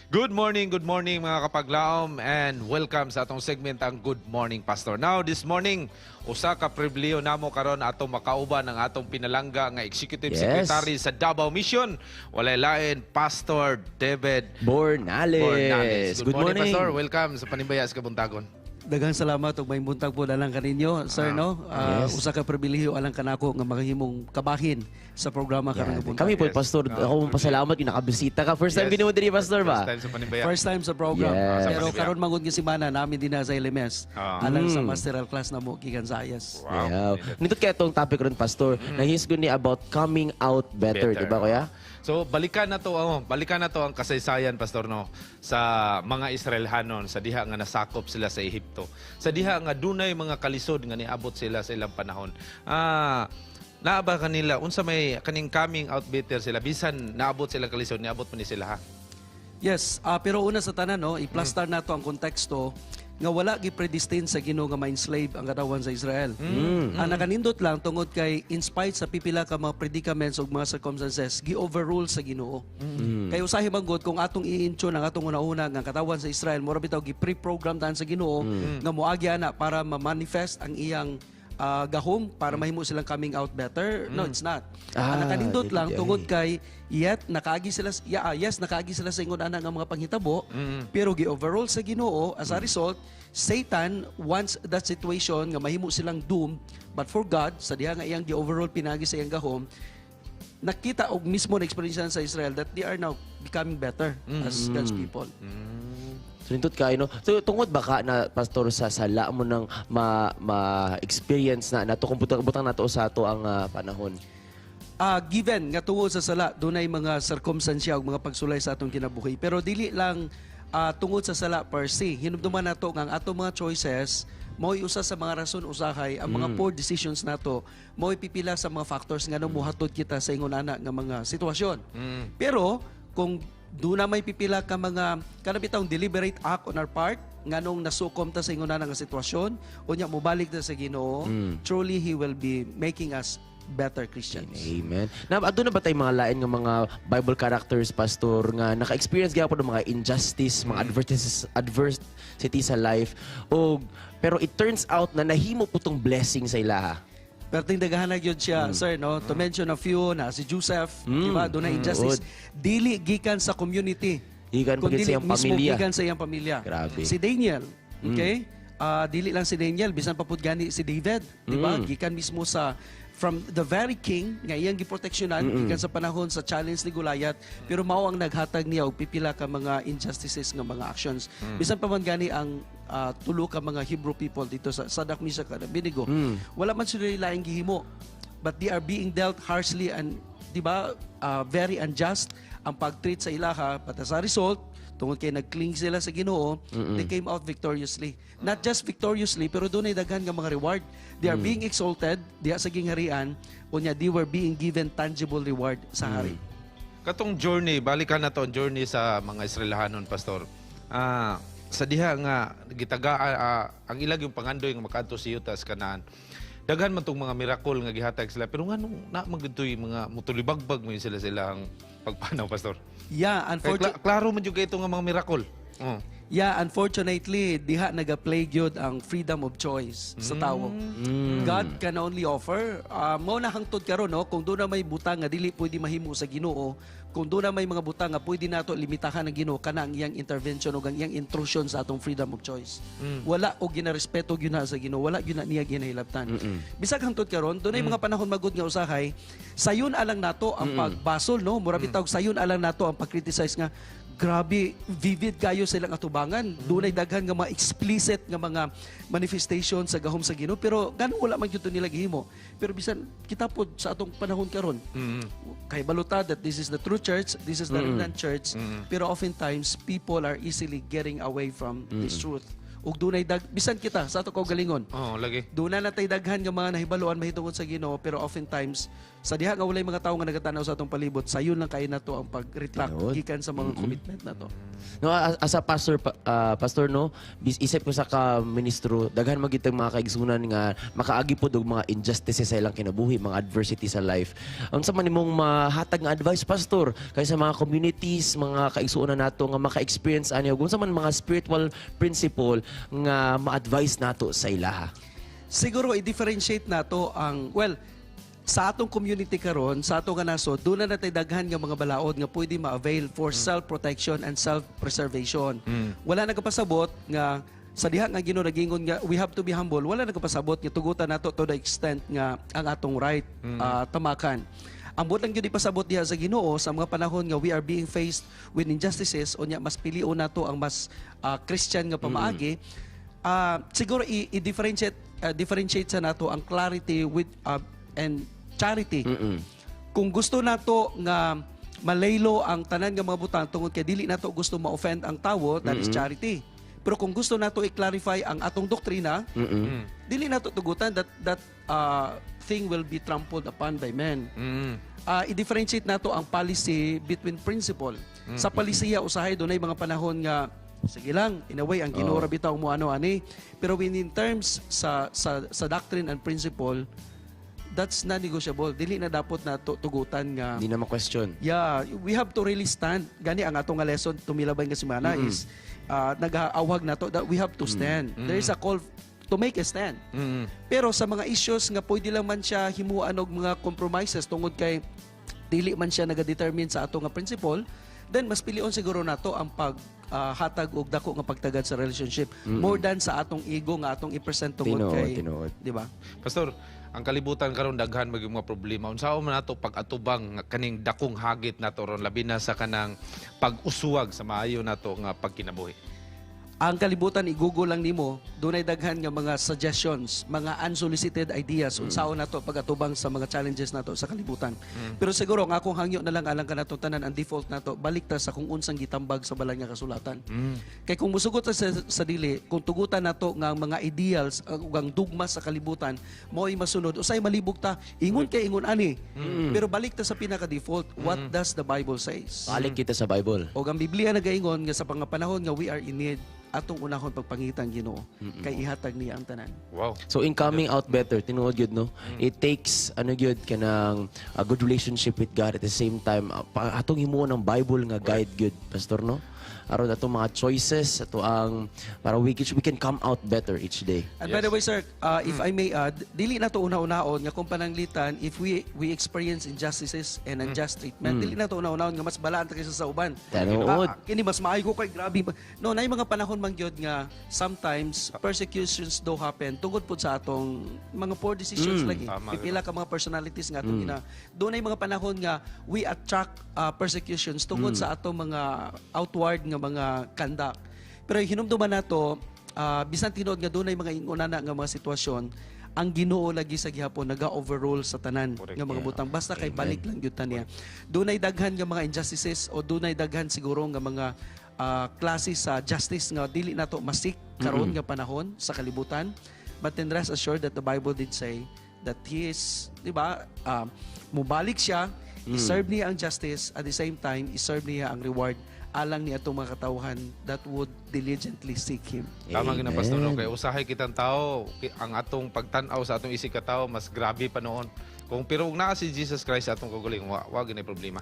Good morning mga kapaglaom and welcome sa atong segment ang Good Morning Pastor. Now this morning, usa ka pribilehiyo namo karon atong makauban ang atong pinalangga nga Executive Secretary sa Davao Mission. Walay lain Pastor David Bornales. Good morning, Pastor. Welcome sa Panibaya sa Kabuntagon. Daghang salamat ug may buntag po dalang kaninyo, sir, no? Yes. Usa ka pribilehiyo alang kanako nga makahimong kabahin sa programa karong buntag. Kami po, Yes. Pastor, ako pasalamat yung nakabisita ka. First time Yes. binuod din, Pastor, ba? First time sa Panibaya. First time sa program. Yes. Pero Sa Panibaya. karon mangud nga semana namin din na sa LMS. Alang sa masteral class na mo gikan sa IAS. Wow. Yeah. Nindot kaya itong topic rin, Pastor, na he's good ni about coming out better, di ba, kuya? So balikan na to ang kasaysayan, Pastor, no, sa mga Israelhanon sa diha nga nasakop sila sa Ehipto. Sa diha nga dunay mga kalisod nga niabot sila sa ilang panahon. Naaba kanila unsa may kaning coming out better sila bisan naabot sila kalisod, niabot man ni sila ha. Yes, pero una sa tanan, no, i-plastar nato ang konteksto nga wala gi-predestined sa Ginoo nga ma-enslave ang katawan sa Israel. Ang nakanindot lang tungod kay in spite sa pipila ka mga predicaments ug mga circumstances, gi-overrule sa Ginoo. Kay usahi manggod kung atong i-intune ang atong una-una nga katawan sa Israel, mura bitaw gi-pre-program daan sa Ginoo nga moagi ana para ma-manifest ang iyang gahom para mahimo silang coming out better. No, it's not. Ang nakanindot lang tungod kay yet nakaagi sila nakaagi sila sa ingon ana nga mga panghitabo, pero gi-overall sa Ginoo as a result Satan wants that situation nga mahimo silang doom, but for God sa diha nga iyang gi-overall pinagi sa iyang gahom, nakita og mismo na experience sa Israel that they are now becoming better as God's people. So, nindot kayo, no? So, tungod ba ka na, Pastor, sa sala mo ng ma-experience na ito, kung butang na to sa ato ang panahon? Given nga tungod sa sala, dunay mga circumstansya ug mga pagsulay sa atong kinabuhi. Pero dili lang tungod sa sala per se. Hinumduman nato nga ang atong mga choices mao'y usa sa mga rason usahay ang mga poor decisions nato mao'y pipila sa mga factors nga nang muhatod kita sa ingon ana nga mga sitwasyon. Pero kung doon na may pipila ka mga kanabitang deliberate act on our part nganong nasukom ta sa ingon ana nga sitwasyon unya mobalik ta sa Ginoo, truly He will be making us better Christians. Amen. Adto na ba tayong mga lain nga mga Bible characters, Pastor, nga naka-experience gyapon ng mga injustice, mga adversity sa life, pero it turns out na nahimo putong blessing sa ilaha. Pero tingdagahanag yun siya, sir, no? To mention a few na si Joseph, di ba? Doon na injustice. Dili gikan sa community. Gikan pagit sa iyang mismo pamilya. gikan sa iyang pamilya. Grabe. Si Daniel, okay? Dili lang si Daniel, bisan pa pud gani si David, di ba? Gikan mismo from the very king nga iyang giproteksyonan gikan sa panahon sa challenge ni Goliath, pero mao ang naghatag niya og pipila ka mga injustices nga mga actions. Bisan pa man gani ang tulo ka mga Hebrew people dito sa Sadak, Meshach, and Abednego. Wala man sila laing gihimo, but they are being dealt harshly and di ba very unjust ang pag-treat sa ilaha, but as a result tungod kay nag-cling sila sa Ginoo, they came out victoriously. Not just victoriously, pero doon ay daghan nga mga reward. They are being exalted diha sa gingharian, unya they were being given tangible reward sa hari. Katong journey, balikan na to ang journey sa mga Israelhanon, Pastor. Sa diha nga gitaga ang ilag yung pangandoy nga makadto si Yutas Kanaan. Daghan man tong mga miracle nga gihatag sila, pero nganong na magditoy mga mutulibagbag mo sila ang pagpanaw, Pastor. Yeah, Klaro man jud kay ito nga mga miracle. Unfortunately, diha naga-plague yun ang freedom of choice sa tao. God can only offer. Mao na hangtod karon, no? Kung doon na may butang nga dili pwede mahimo sa Ginoo, kung doon na may mga butang nga pwede nato limitahan ng Ginoo, kana ang iyang intervention o ang iyang intrusion sa atong freedom of choice. Wala og ginarespeto gyud na sa Ginoo, wala gyud na niya ginahilabtan. Bisag hangtod karon, dunay mga panahon magud nga usahay, sayon alang nato ang pagbasol, no? Mura bitaw sayon alang nato ang pag-criticize nga grabe, vivid kayo silang atubangan. Doon ay daghan nga mga explicit nga mga manifestation sa gahom sa Ginoo, pero ganun wala man gyud nila gihimo. Pero bisan kita pod sa atong panahon karon, kay balutad that this is the true church, this is the remnant church, pero oftentimes people are easily getting away from this truth. Ug dunay bisan kita sa ato galingon. Lagi. Doon na natay daghan nga mga nahibaluan mahitungod sa Ginoo, pero oftentimes sa diha nga walay mga tawo nga nagatanaw sa atong palibot, sayon lang kay nato ang pag-retract Tinuod. gikan sa mga commitment nato. No, as a pastor, pastor no, isip ko sa ka ministro, daghan magitang mga kaigsunan nga makaagi pod og mga injustices sa ilang kinabuhi, mga adversity sa life. Unsa man nimong mahatag nga advice pastor kay sa mga communities, mga kaigsunan nato nga maka-experience ani ug unsa man mga spiritual principle nga ma-advise nato sa ilaha. Siguro i-differentiate nato ang sa atong community karon, sa atong nga nasod, doon na natay daghan nga mga balaod nga pwede ma-avail for self-protection and self-preservation. Wala nagapasabot nga sa diha nga Ginoo nagingon nga we have to be humble. Wala nagapasabot nga tugutan nato to the extent nga ang atong right tamakan. Ang butang gyud ipasabot diha sa Ginoo sa mga panahon nga we are being faced with injustices unya mas pilion nato ang mas Christian nga pamaagi. Siguro i-differentiate sa nato ang clarity with and charity. Kung gusto nato nga malaylo ang tanan nga mga butang tungod kay dili nato gusto ma-offend ang tawo, that is charity. Pero kung gusto nato i-clarify ang atong doktrina, dili nato tugutan that thing will be trampled upon by men. I-differentiate nato ang policy between principle. Sa palisiya usahay dunay mga panahon nga sige lang, in a way, ang Ginoo ra bitaw mo ano ani. Pero when in terms sa doctrine and principle, that's non-negotiable. Dili na dapat na tugutan nga. Hindi na ma-question. Yeah, we have to really stand. Gani ang atong nga lesson tumilabay nga semana is nag-aawag na to that we have to stand. There is a call to make a stand. Pero sa mga issues nga pwede lang man siya himuan og mga compromises tungod kay dili man siya nagadetermine sa ato nga principle, then mas pilion siguro nato ang hatag og dako nga pagtagad sa relationship more than sa atong ego nga atong i-present tungod kay, di ba? Pastor, ang kalibutan karon daghan maging mga problema. Unsaon man nato pag-atubang nga kaning dakong hagit nato ron labi na sa kanang pag-usuwag sa maayo nato nga pagkinabuhi. Ang kalibutan i-google lang nimo, dunay daghan nga mga suggestions, mga unsolicited ideas unsaon nato pagatubang sa mga challenges nato sa kalibutan. Pero siguro nga akong hangyo na lang alang kanato tanan ang default nato balik ta sa kung unsang gitambag sa balay nga kasulatan. Kay kung musugot ta sa dili, kung tugutan nato nga ang mga ideals ug ang dugma sa kalibutan mo'y masunod usay malibog ta ingon kay ingon ani. Pero balik ta sa pinaka default, what does the Bible says? Balik kita sa Bible. O ang Biblia nagaingon nga sa pangapanahon nga we are in need atong unahon pagpangitan Ginoo kay ihatag niya ang tanan. Wow. So in coming out better, tinuod gyud no. It takes gyud kanang a good relationship with God at the same time atong himuon ang Bible nga guide gyud, pastor no. Aron atong mga choices ato ang para we can come out better each day. And by the way, sir, if I may add, dili na to una-unaon nga kung pananglitan if we experience injustices and unjust treatment, dili na to una-unaon nga mas balaan ta kaysa sa uban. Tinuod. Kini mas maayo ko kay grabe. No, nay mga panahon man gyud nga sometimes persecutions do happen tungod pud sa atong mga poor decisions lagi. Tama, Pipila ka mga personalities nga atong ina. Doon ay mga panahon nga we attract persecutions tungod sa atong mga outward nga mga conduct. Pero hinumduman nato bisan tinuod nga dunay mga ingunana nga mga sitwasyon, ang Ginoo lagi sa gihapon naga-overrule sa tanan nga mga butang basta kay balik lang gyud ta niya. Dunay daghan nga mga injustices o dunay daghan siguro nga mga klase sa justice nga dili nato masik karon nga panahon sa kalibutan. But then rest assured that the Bible did say that he is, di ba, mubalik siya, iserve niya ang justice, at the same time, iserve niya ang reward alang ni atong mga katawhan that would diligently seek Him. Tama gina pastor no, kay usahay kitang tao ang atong pagtan-aw sa atong isig ka tao mas grabe pa noon. Kung pero naa si Jesus Christ sa atong kaguling wa gina problema.